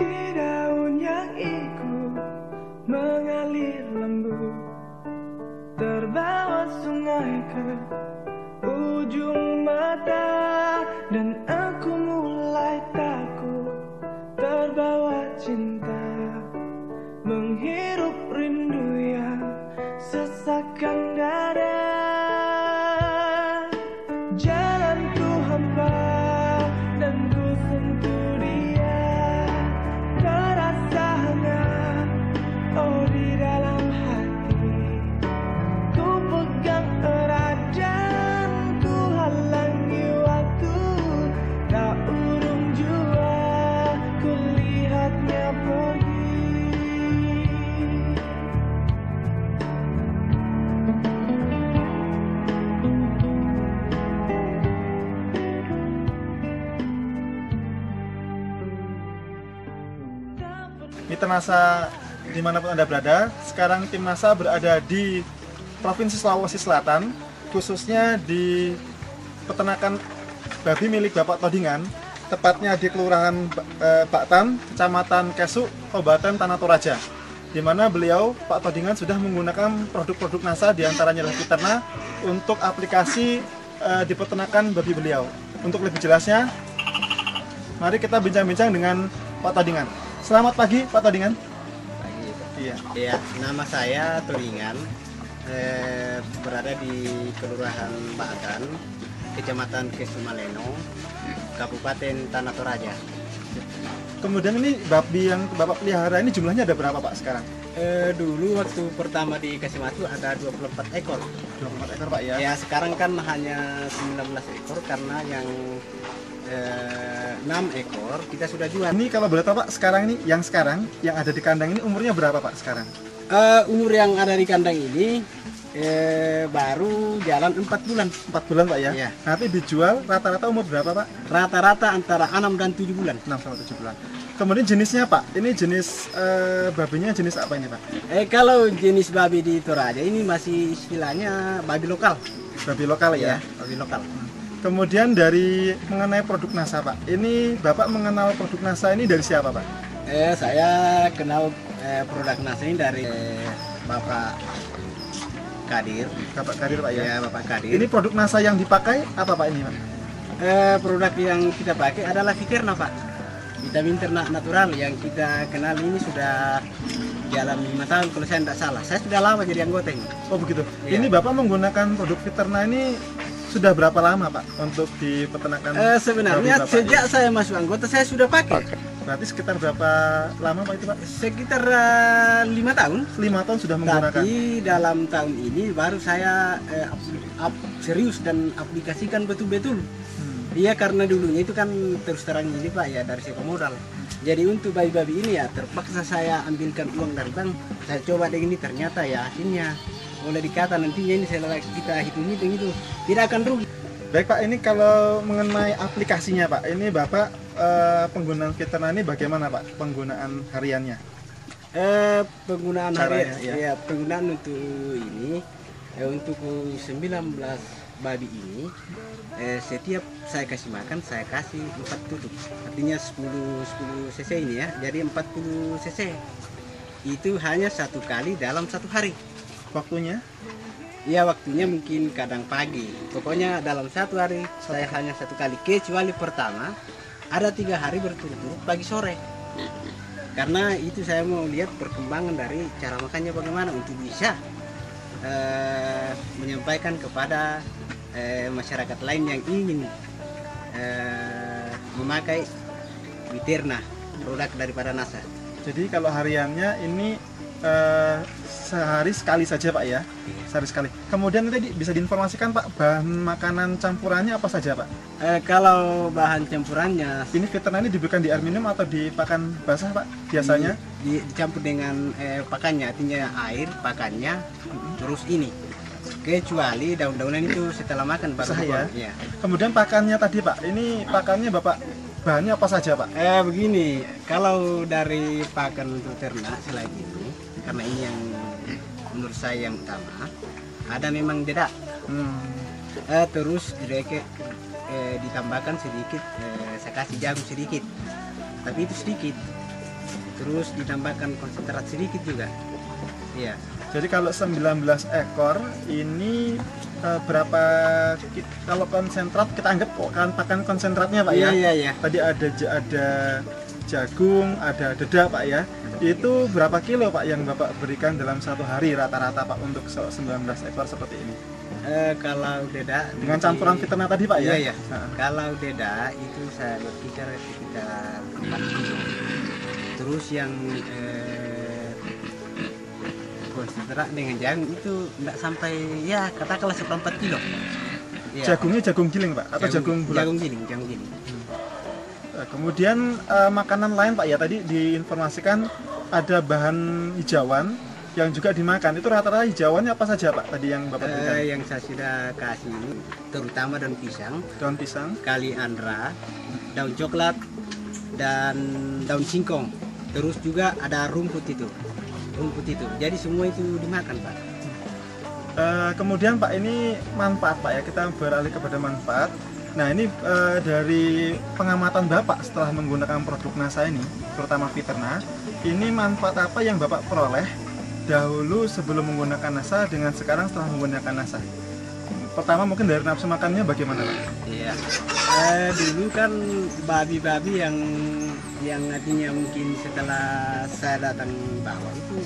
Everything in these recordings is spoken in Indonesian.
Di daun yang ikut mengalir lembut, terbawa sungai ke ujung mata, dan aku mulai takut terbawa cinta, menghirup rindu yang sesakkan dada. Jalanku hampa dan ku sentuh dia, terasa hangat, oh di dalam hati. Ku pegang erat dan ku halangi waktu, tak urung jua ku lihatnya pergi. Mitra Nasa dimanapun Anda berada, sekarang tim Nasa berada di Provinsi Sulawesi Selatan, khususnya di peternakan babi milik Bapak Todingan, tepatnya di Kelurahan Baktan, Kecamatan Kesuk, Kabupaten Tanah Toraja, di mana beliau, Pak Todingan, sudah menggunakan produk-produk Nasa, diantaranya adalah Fiterna, untuk aplikasi di peternakan babi beliau. Untuk lebih jelasnya, mari kita bincang-bincang dengan Pak Todingan. Selamat pagi, Pak Todingan. Pagi. Iya. Ya, nama saya Todingan, berada di Kelurahan Baktan, Kecamatan Kesumaleno, Kabupaten Tanah Toraja. Kemudian ini babi yang Bapak pelihara ini jumlahnya ada berapa, Pak, sekarang? Dulu waktu pertama dikasih matu ada 24 ekor. 24 ekor, Pak, ya? Ya, sekarang kan hanya 19 ekor karena yang 6 ekor kita sudah jual. Ini kalau boleh tahu, Pak, sekarang ini yang ada di kandang ini umurnya berapa, Pak, sekarang? Umur yang ada di kandang ini baru jalan 4 bulan. 4 bulan, Pak, ya? Iya. Nanti dijual rata-rata umur berapa, Pak? Rata-rata antara 6 dan 7 bulan. 6 sampai 7 bulan. Kemudian jenisnya, Pak, ini jenis babinya jenis apa ini, Pak? Kalau jenis babi di Toraja ini masih istilahnya babi lokal. Babi lokal, ya? Babi lokal. Kemudian dari mengenai produk Nasa, Pak, ini Bapak mengenal produk Nasa ini dari siapa, Pak? Saya kenal produk Nasa ini dari Bapak Kadir. Bapak Kadir, Pak, ya? Ya, Bapak Kadir. Ini produk Nasa yang dipakai apa, Pak, ini, Pak? Produk yang kita pakai adalah Fiterna, Pak. Vitamin ternak natural yang kita kenal ini sudah jalan 5 tahun kalau saya tidak salah. Saya sudah lama jadi anggota ini. Oh, begitu. Iya. Ini Bapak menggunakan produk Fiterna ini sudah berapa lama, Pak, untuk di peternakan? Sebenarnya babi, sejak saya masuk anggota saya sudah pakai. Berarti sekitar berapa lama, Pak, itu, Pak? Sekitar 5 tahun. 5 tahun sudah menggunakan. Tapi dalam tahun ini baru saya serius dan aplikasikan betul-betul. Iya, karena dulunya itu kan terus terang ini, Pak, ya dari sewa modal. Jadi untuk babi-babi ini ya terpaksa saya ambilkan uang dari bank. Saya coba dengan ini, ternyata ya hasilnya boleh dikata nantinya ini setelah kita hitung-hitung itu tidak akan rugi. Baik, Pak, ini kalau mengenai aplikasinya, Pak, ini Bapak penggunaan Fiterna ini bagaimana, Pak, penggunaan hariannya? Penggunaan Caranya, harian, ya penggunaan untuk ini untuk 19 babi ini setiap saya kasih makan saya kasih 4 tutup, artinya 10 cc ini ya, jadi 40 cc itu hanya 1 kali dalam 1 hari. Waktunya? Ya, waktunya mungkin kadang pagi, pokoknya dalam 1 hari saya hanya 1 kali, kecuali pertama ada 3 hari berturut-turut pagi sore, karena itu saya mau lihat perkembangan dari cara makannya bagaimana untuk bisa menyampaikan kepada masyarakat lain yang ingin memakai Fiterna, produk daripada Nasa. Jadi kalau hariannya ini sehari sekali saja, Pak, ya? Sehari sekali. Kemudian tadi bisa diinformasikan, Pak, bahan makanan campurannya apa saja, Pak? Kalau bahan campurannya Ini Fiterna ini diberikan di air minum atau di pakan basah, Pak, biasanya? dicampur dengan pakannya, artinya air, pakannya, terus ini. Kecuali daun-daunan itu setelah makan baru Sah, ya? ya. Kemudian pakannya tadi, Pak, ini pakannya Bapak bahannya apa saja, Pak? Begini, kalau dari pakan untuk ternak selain itu, karena ini yang menurut saya yang utama, ada memang dedak. Terus ditambahkan sedikit, saya kasih jagung sedikit, tapi itu sedikit. terus ditambahkan konsentrat sedikit juga. Iya. Jadi kalau 19 ekor ini berapa kalau konsentrat kita anggap kan pakan konsentratnya Pak ya? Iya. Tadi ada jagung, ada deda Pak ya. Itu berapa kilo Pak yang Bapak berikan dalam satu hari rata-rata Pak untuk 19 ekor seperti ini? Kalau deda Dengan campuran fiternah tadi Pak ya? Iya. Kalau deda itu saya berkisar sekitar 4 kilo. Terus yang konsentrat dengan jagung itu enggak sampai ya katakanlah 1/4 kilo. Ya. Jagungnya jagung giling Pak atau jagung bulat? Jagung giling. Kemudian makanan lain Pak ya, tadi diinformasikan ada bahan hijauan yang juga dimakan. Itu rata-rata hijauannya apa saja Pak tadi yang Bapak berikan? Yang saya sudah kasih ini terutama daun pisang, kaliandra, daun coklat, dan daun singkong. Terus juga ada rumput itu. Jadi semua itu dimakan Pak. Kemudian Pak, ini manfaat Pak ya, kita beralih kepada manfaat. Nah ini dari pengamatan Bapak setelah menggunakan produk NASA ini, terutama Fiterna, ini manfaat apa yang Bapak peroleh dahulu sebelum menggunakan NASA dengan sekarang setelah menggunakan NASA? Pertama mungkin dari nafsu makannya bagaimana Pak? Iya. Dulu kan babi-babi yang artinya mungkin setelah saya datang bawah itu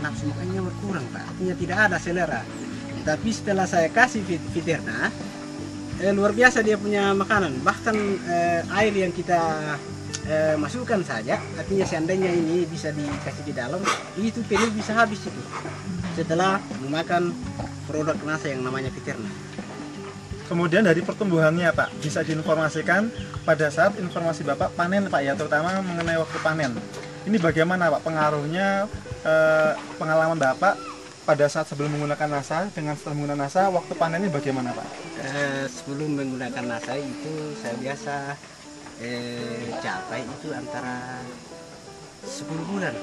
nafsu makannya berkurang Pak. Artinya tidak ada selera. Tapi setelah saya kasih Fiterna, luar biasa dia punya makanan. Bahkan air yang kita masukkan saja, artinya seandainya ini bisa dikasih di dalam, itu penuh bisa habis itu. Setelah memakan produk NASA yang namanya Fiterna. Kemudian dari pertumbuhannya Pak, bisa diinformasikan pada saat informasi Bapak panen Pak ya, terutama mengenai waktu panen. Ini bagaimana Pak pengaruhnya pengalaman Bapak pada saat sebelum menggunakan NASA dengan setelah menggunakan NASA, waktu panennya bagaimana Pak? Sebelum menggunakan NASA itu saya biasa capai itu antara 10 bulan.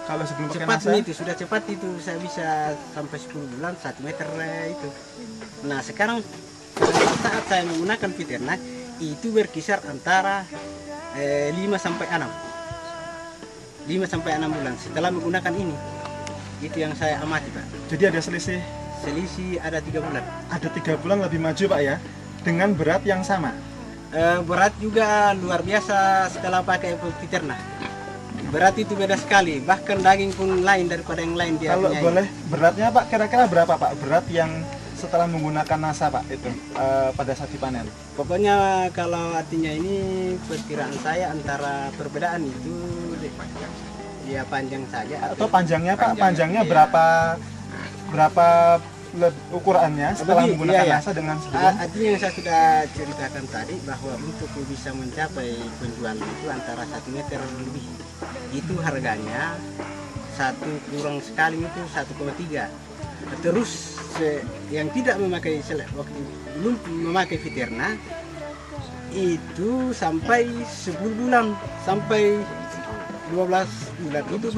Kalau sebelum pakai Cepat NASA? itu, sudah cepat itu saya bisa sampai 10 bulan 1 meter itu. Nah sekarang saat saya menggunakan Fiterna itu berkisar antara 5 sampai 6 bulan setelah menggunakan ini. Itu yang saya amati Pak. Jadi ada selisih ada 3 bulan. Ada 3 bulan lebih maju Pak ya, dengan berat yang sama. Berat juga luar biasa setelah pakai Fiterna. Berat itu beda sekali, bahkan daging pun lain daripada yang lain dia. Kalau punya boleh ini. beratnya Pak, kira-kira berapa Pak berat yang setelah menggunakan NASA Pak itu pada saat dipanen? Pokoknya kalau artinya ini perkiraan saya antara perbedaan itu ya panjang saja. Atau panjangnya Pak, panjangnya iya. berapa ukurannya setelah Lebih, menggunakan iya. NASA dengan sebelum? Artinya yang saya sudah ceritakan tadi bahwa untuk bisa mencapai penjualan itu antara 1 meter lebih. Itu harganya kurang sekali itu 1,3. Terus yang tidak memakai waktu belum memakai Fiterna itu sampai 10 bulan sampai 12 bulan itu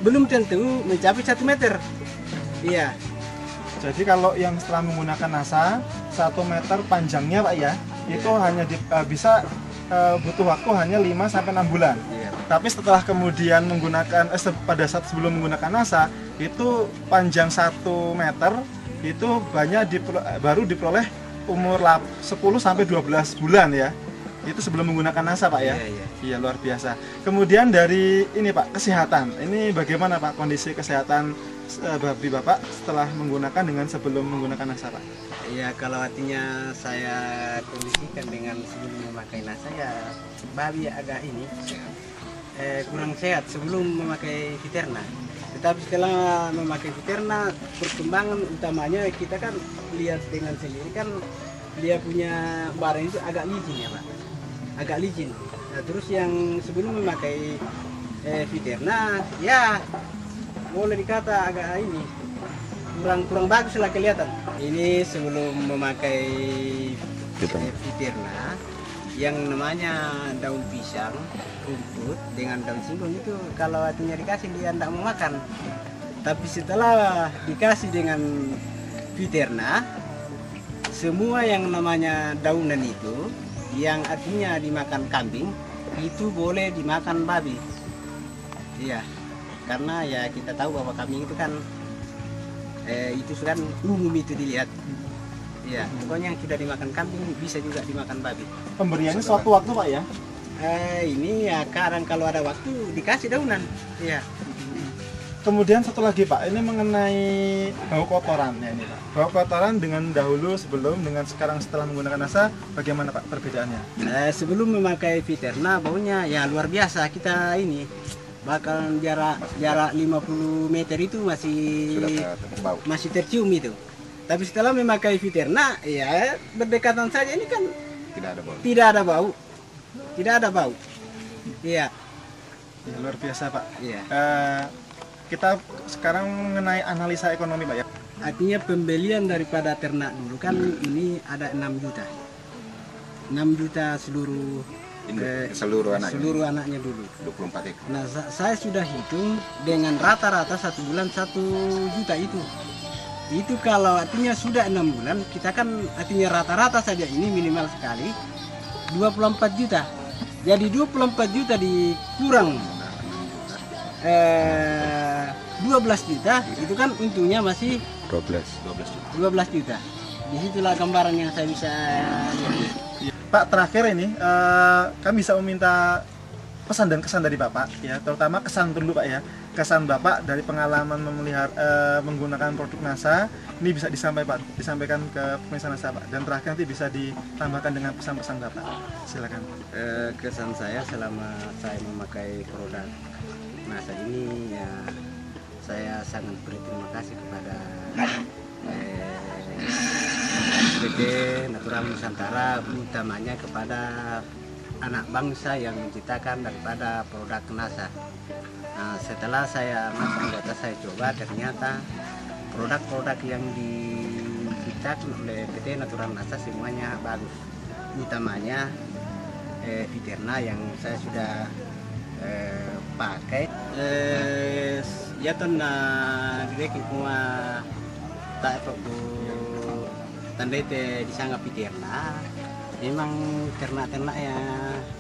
belum tentu mencapai 1 meter. Iya. Jadi kalau yang setelah menggunakan NASA 1 meter panjangnya Pak ya, itu hanya bisa butuh waktu hanya 5 sampai 6 bulan. Iya. Tapi setelah kemudian menggunakan pada saat sebelum menggunakan NASA itu panjang 1 meter itu baru diperoleh umur 10 sampai 12 bulan ya. Itu sebelum menggunakan NASA Pak ya. Iya luar biasa. Kemudian dari ini Pak, kesehatan. Ini bagaimana Pak kondisi kesehatan babi Bapak setelah menggunakan dengan sebelum menggunakan NASA Pak? Iya, kalau artinya saya kondisikan dengan sebelum memakai NASA ya babi agak ini kurang sehat sebelum memakai Fiterna. Tetapi setelah memakai Fiterna, perkembangan utamanya kita kan lihat dengan sendiri kan dia punya barang itu agak licin ya Pak, agak licin. Nah, terus yang sebelum memakai Fiterna ya boleh dikata agak ini kurang bagus lah kelihatan. Ini sebelum memakai Fiterna yang namanya daun pisang, rumput dengan daun singkong itu kalau artinya dikasih dia tidak mau makan. Tapi setelah dikasih dengan Fiterna, semua yang namanya daunan itu yang artinya dimakan kambing itu boleh dimakan babi. Iya, karena ya kita tahu bahwa kambing itu kan itu kan umum itu dilihat. Iya, pokoknya yang tidak dimakan kambing bisa juga dimakan babi. Pemberiannya sewaktu-waktu Pak ya? Ini ya kadang kalau ada waktu dikasih daunan. Iya. Kemudian satu lagi Pak, ini mengenai bau kotoran ya ini Pak. Bau kotoran dengan dahulu sebelum dengan sekarang setelah menggunakan NASA, bagaimana Pak perbedaannya? Sebelum memakai Viterna baunya ya luar biasa. Kita ini bahkan jarak 50 meter itu masih tercium itu. Tapi setelah memakai Viterna ya berdekatan saja ini kan tidak ada bau. Tidak ada bau. Iya. Ya, luar biasa Pak. Iya. Kita sekarang mengenai analisa ekonomi Pak ya. Artinya pembelian daripada ternak dulu kan ini ada 6 juta. 6 juta seluruh anaknya dulu. 24 ekor. Nah, saya sudah hitung dengan rata-rata 1 bulan 1 juta itu. Itu kalau artinya sudah 6 bulan, kita kan artinya rata-rata saja ini minimal sekali 24 juta. Jadi 24 juta dikurang 12 juta, itu kan untungnya masih 12 juta. Disitulah gambaran yang saya bisa lihat. Pak, terakhir ini kami bisa meminta pesan dan kesan dari Bapak ya, terutama kesan dulu Pak ya. Kesan Bapak dari pengalaman memelihara menggunakan produk NASA ini bisa disampaikan ke pemirsa NASA Pak, dan terakhir nanti bisa ditambahkan dengan pesan-pesan Bapak. Silakan. Kesan saya selama saya memakai produk NASA ini ya, saya sangat berterima kasih kepada PT Natural Nusantara, utamanya kepada anak bangsa yang menciptakan daripada produk NASA. Nah, setelah saya masuk data, saya coba, ternyata produk-produk yang diciptakan oleh PT Natural NASA semuanya bagus. Utamanya Viterna yang saya sudah pakai. Ya tuh na direct kuma tak perlu tanda itu disanggap Viterna. Memang ternak-ternak ya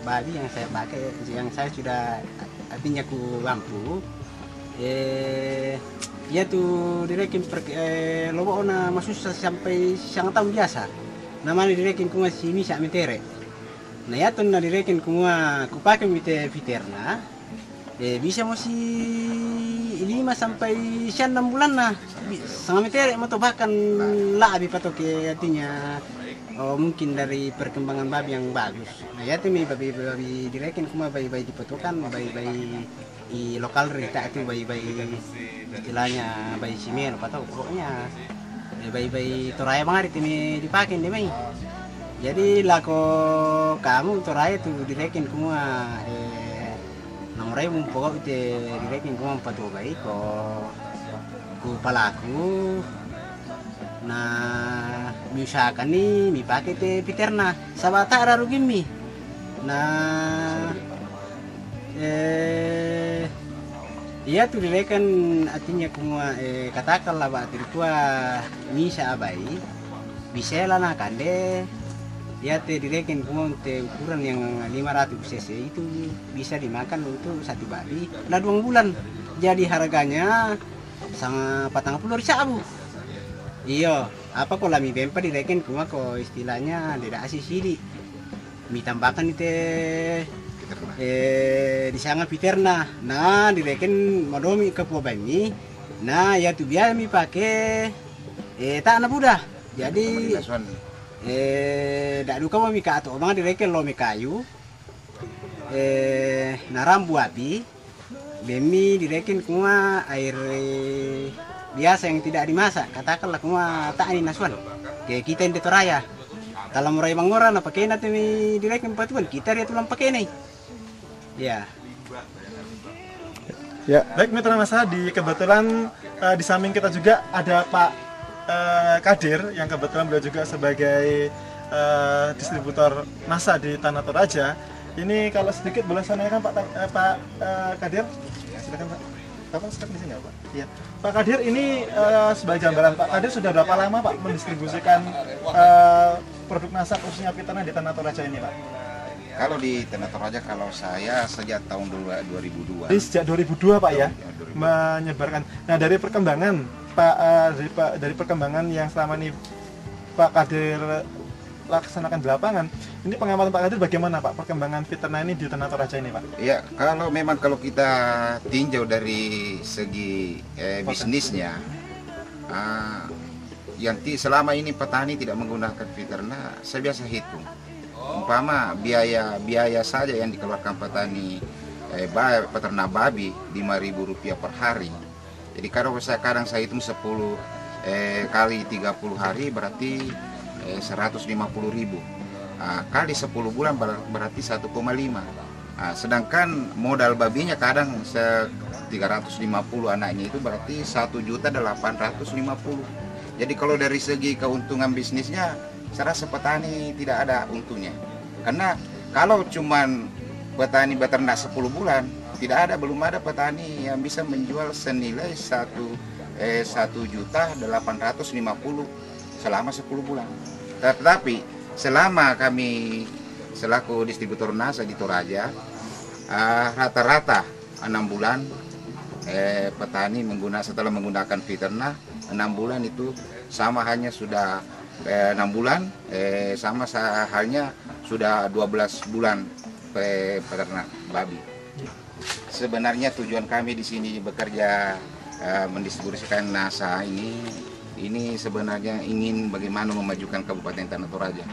babi yang saya pakai, yang saya sudah artinya ku mampu. Ya tuh direkin lobo na masuk sampai sangat tahun biasa. Namanya direkin kuma si misa metere. Nah ya tuh na direkin kuma ku pakai Viterna. Bisa masih 5 sampai 6 bulan nah. Sangat metere atau bahkan lebih patok artinya. Mungkin dari perkembangan babi yang bagus. Nah ya tuh babi direkin kuma bayi-bayi dipotokan, bayi-bayi di lokal rita itu bayi-bayi istilahnya bayi simel apa tahu pokoknya bayi-bayi toraya banget itu dipakai deh mai. Jadi lako kamu toraya tuh direkin kuma nomornya pokok itu direkin kuma 4 bayi ku palaku. Nah, misalkan nih, mi pakai te Viterna, sabata ada rugi mi. Nah, iya tuh direkan artinya kuma katakanlah pak tua misa abai, bisa lah nak kande. Ya te direkan kuma te ukuran yang 500 cc itu bisa dimakan untuk 1 babi, nah 2 bulan. Jadi harganya sama 40.000. Iya, apa kok lami bempa direken kuma kok istilahnya tidak asih sidi. Mi tambahkan itu disanga Viterna. Nah, direken madomi ke pobami. Nah, ya tuh biar mi pakai tak anak budak. Jadi dak duka mi ka atau bang direken lo mi kayu. Narambu api. Bemi direken kuma air biasa yang tidak dimasak, katakanlah kuma tak ini nasuan kayak kita yang di Toraya kalau murai bangoran apa pakai nanti direk empatuan kita dia tulang pakai nih ya. Ya baik mitra NASA, di kebetulan di samping kita juga ada Pak Kadir yang kebetulan beliau juga sebagai distributor NASA di Tanah Toraja. Ini kalau sedikit boleh saya tanyakan Pak Kadir, silakan Pak. Bapak sekarang di sini ya Pak? Iya. Pak Kadir ini sebagai gambaran, Pak Kadir sudah berapa lama Pak mendistribusikan produk NASA khususnya Viterna di Tanah Toraja ini Pak? Kalau di Tanah Toraja, kalau saya sejak tahun 2002. Jadi sejak 2002 Pak ya, Ya, 2002. menyebarkan. Nah dari perkembangan Pak, dari perkembangan yang selama ini Pak Kadir laksanakan di lapangan, ini pengamatan Pak Kadir bagaimana Pak perkembangan Fiterna ini di Tanah Toraja ini Pak? Ya, kalau kita tinjau dari segi bisnisnya, selama ini petani tidak menggunakan Fiterna, saya biasa hitung. Umpama biaya saja yang dikeluarkan petani peternak babi Rp5.000 per hari. Jadi kalau kadang saya hitung 10 kali 30 hari berarti 150.000. Kali 10 bulan berarti 1,5. Sedangkan modal babinya kadang 350 anaknya itu berarti 1.850.000. Jadi kalau dari segi keuntungan bisnisnya, saya rasa petani tidak ada untungnya. Karena kalau cuman petani beternak 10 bulan, belum ada petani yang bisa menjual senilai 1.850.000 selama 10 bulan. Tetapi selama kami selaku distributor nasa di Toraja, rata-rata 6 bulan petani setelah menggunakan Fiterna 6 bulan itu sama hanya sudah 6 bulan sama halnya sudah 12 bulan peternak babi. Sebenarnya tujuan kami di sini bekerja mendistribusikan nasa ini sebenarnya ingin bagaimana memajukan Kabupaten Tanah Toraja.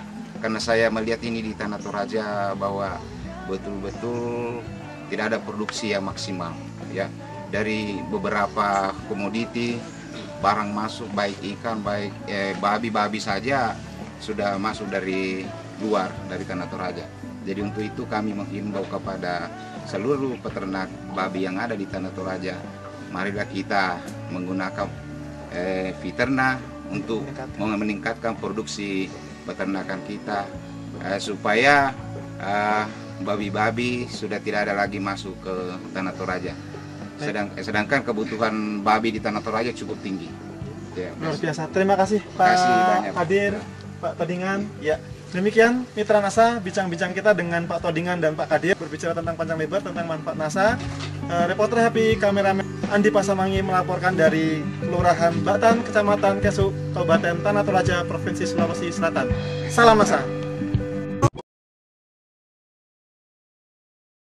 Karena saya melihat ini di Tanah Toraja bahwa betul-betul tidak ada produksi yang maksimal ya. Dari beberapa komoditi barang masuk, baik ikan, baik babi saja sudah masuk dari luar, dari Tanah Toraja. Jadi untuk itu kami menghimbau kepada seluruh peternak babi yang ada di Tanah Toraja, marilah kita menggunakan Fiterna untuk meningkatkan produksi peternakan kita supaya babi-babi sudah tidak ada lagi masuk ke Tanah Toraja. Sedangkan kebutuhan babi di Tanah Toraja cukup tinggi. Ya, luar biasa. Terima kasih Pak Kadir, Pak Todingan. Ya, demikian Mitra NASA bincang-bincang kita dengan Pak Todingan dan Pak Kadir berbicara tentang panjang lebar tentang manfaat NASA. Reporter Happy, kameramen Andi Pasamangi melaporkan dari Kelurahan Batan, Kecamatan Kesuk, Kabupaten Tanah Toraja, Provinsi Sulawesi Selatan. Salam NASA.